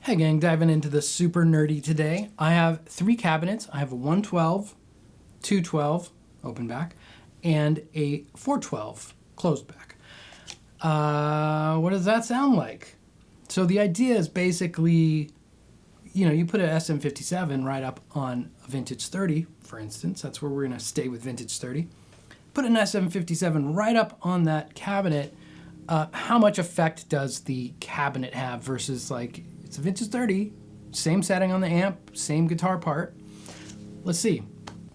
Hey gang, diving into the super nerdy today. I have three cabinets. I have a 112, 212 open back, and a 412 closed back. What does that sound like? So the idea is basically, you put an SM57 right up on a vintage 30, for instance. That's where we're gonna stay with vintage 30. Put an SM57 right up on that cabinet. How much effect does the cabinet have versus like, it's a vintage 30, same setting on the amp, same guitar part. Let's see.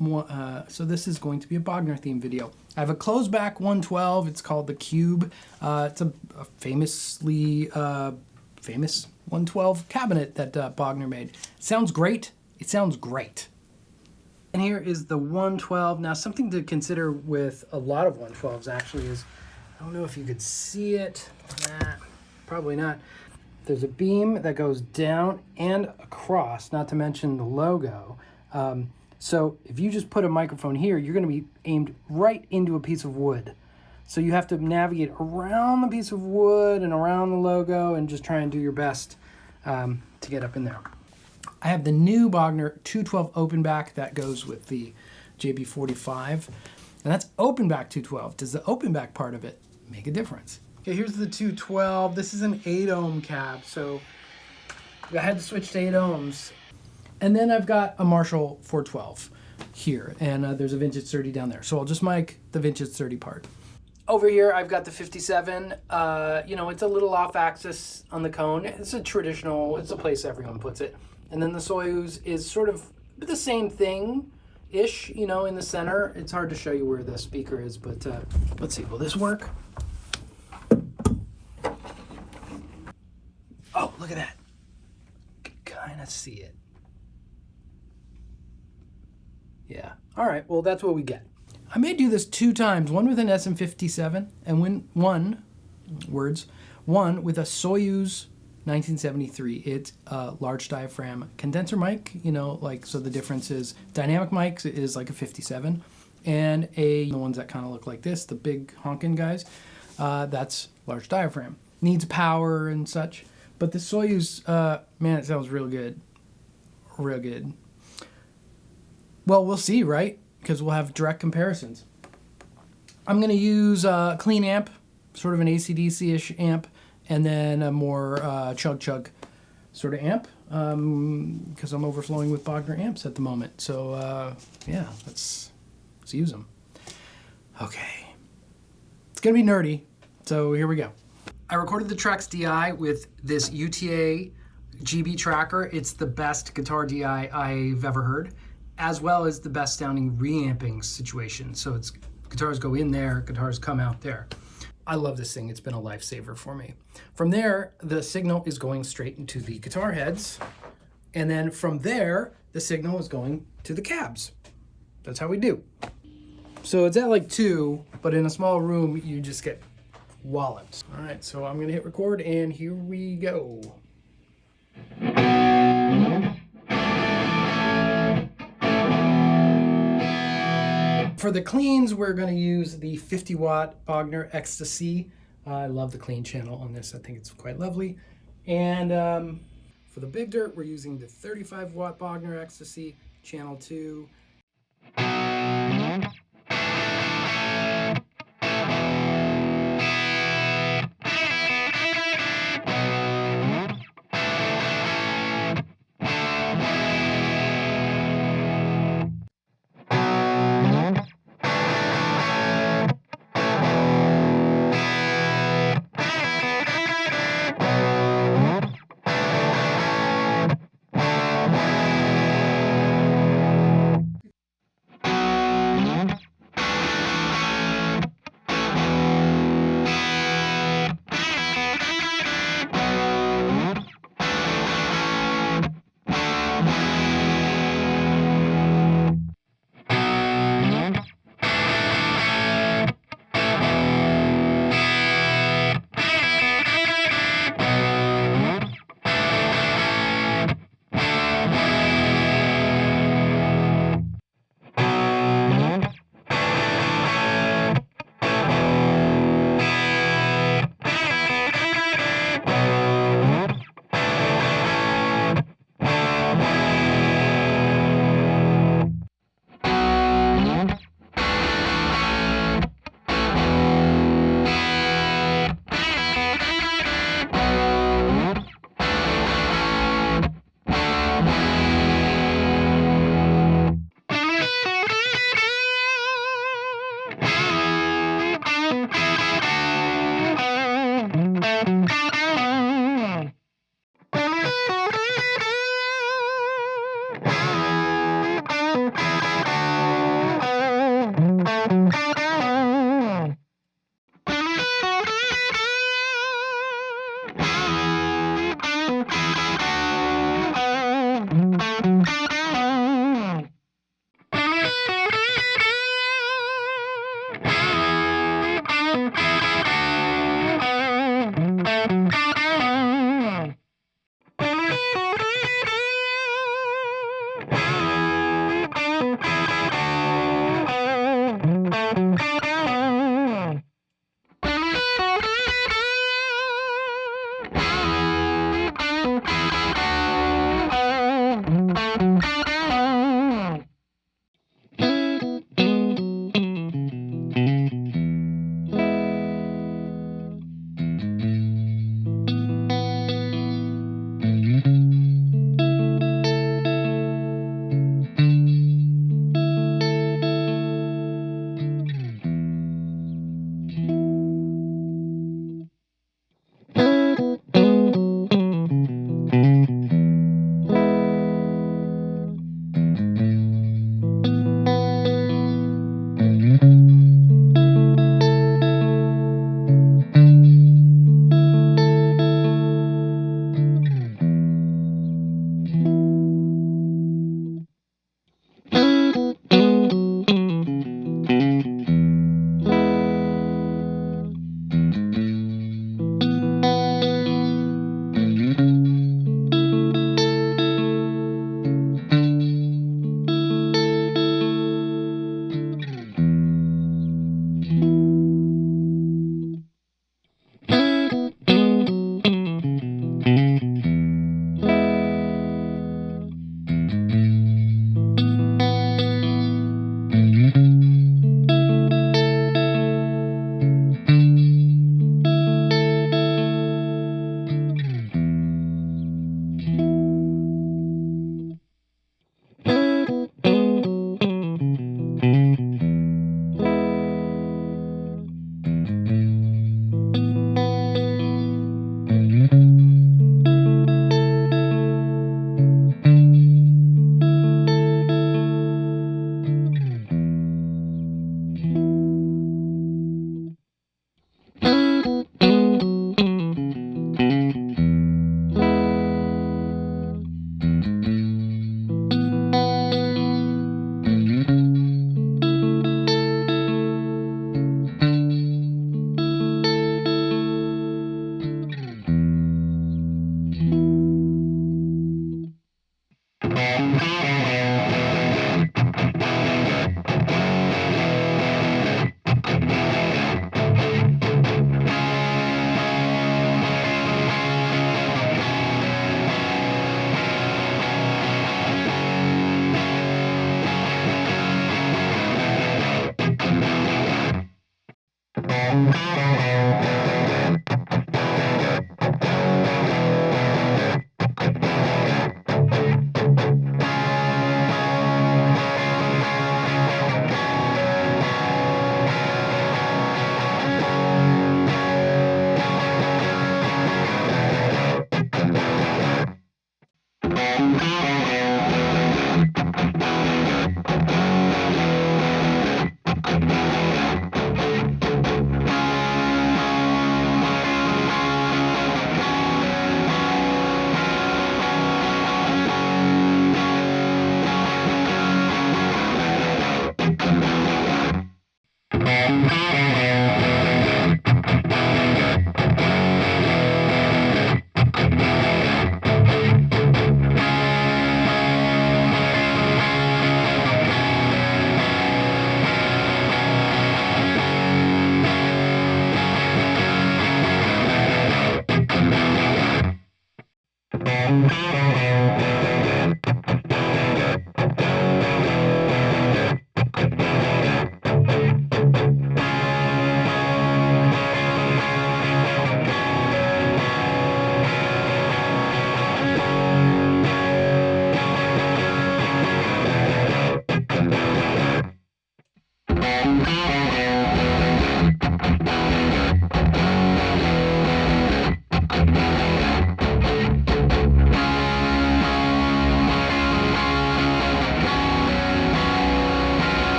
So this is going to be a Bogner theme video. I have a closed back 112. It's called the Cube. It's a famous 112 cabinet that Bogner made. It sounds great. It sounds great. And here is the 112. Now, something to consider with a lot of 112s actually is, I don't know if you could see it. Nah, probably not. There's a beam that goes down and across, not to mention the logo. So if you just put a microphone here, you're going to be aimed right into a piece of wood. So you have to navigate around the piece of wood and around the logo and just try and do your best to get up in there. I have the new Bogner 212 open back that goes with the JB45. And that's open back 212. Does the open back part of it make a difference? Okay, here's the 212. This is an 8 ohm cab, so I had to switch to 8 ohms. And then I've got a Marshall 412 here, and there's a vintage 30 down there. So I'll just mic the vintage 30 part. Over here, I've got the 57. It's a little off axis on the cone. It's a place everyone puts it. And then the Soyuz is sort of the same thing-ish, in the center. It's hard to show you where the speaker is, but let's see, will this work? Oh, look at that. Kind of see it. Yeah. All right. Well, that's what we get. I may do this 2 times, one with an SM57 and one with a Soyuz 1973. It's a large diaphragm condenser mic, so the difference is dynamic mics is like a 57 and the ones that kind of look like this, the big honking guys, that's large diaphragm. Needs power and such. But the Soyuz, man, it sounds real good. Real good. Well, we'll see, right? Because we'll have direct comparisons. I'm going to use a clean amp, sort of an AC/DC-ish amp, and then a more chug-chug sort of amp, because I'm overflowing with Bogner amps at the moment. So, yeah, let's use them. Okay. It's going to be nerdy, so here we go. I recorded the tracks DI with this UTA GB tracker. It's the best guitar DI I've ever heard, as well as the best sounding reamping situation. So it's guitars go in there, guitars come out there. I love this thing. It's been a lifesaver for me. From there, the signal is going straight into the guitar heads. And then from there, the signal is going to the cabs. That's how we do. So it's at like 2, but in a small room, you just get walloped. All right, so I'm gonna hit record and here we go. For the cleans, we're gonna use the 50 watt Bogner Ecstasy. I love the clean channel on this. I think it's quite lovely. And for the big dirt, we're using the 35 watt Bogner Ecstasy, channel 2.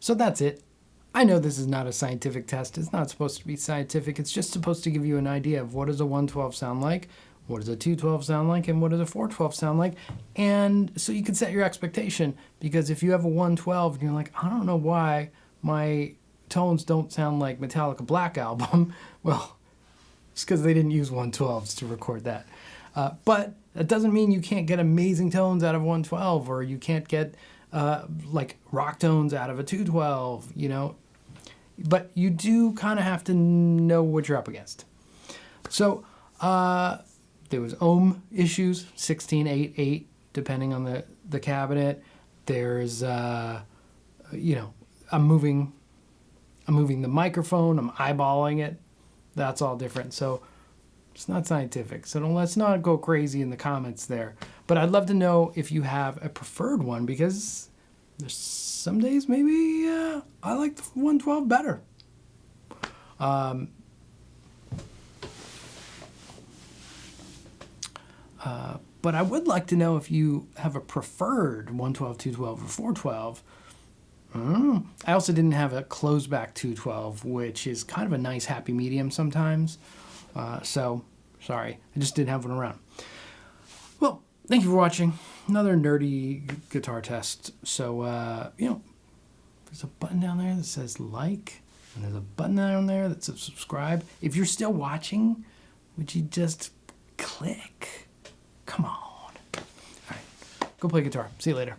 So that's it. I know this is not a scientific test. It's not supposed to be scientific. It's just supposed to give you an idea of what does a 112 sound like, what does a 212 sound like, and what does a 412 sound like. And so you can set your expectation, because if you have a 112 and you're like, I don't know why my tones don't sound like Metallica Black Album, well, it's because they didn't use 112s to record that. But that doesn't mean you can't get amazing tones out of 112, or you can't get like rock tones out of a 212, you know. But you do kind of have to know what you're up against. So there was ohm issues, 16, 8, 8, depending on the cabinet. There's, you know, I'm moving the microphone, I'm eyeballing it. That's all different. So it's not scientific. So let's not go crazy in the comments there. But I'd love to know if you have a preferred one, because There's some days maybe I like the 112 better. But I would like to know if you have a preferred 112, 212, or 412. I also didn't have a closed back 212, which is kind of a nice happy medium sometimes. So, sorry, I just didn't have one around. Well, thank you for watching. Another nerdy guitar test. So, there's a button down there that says like, and there's a button down there that says subscribe. If you're still watching, would you just click? Come on. All right, go play guitar. See you later.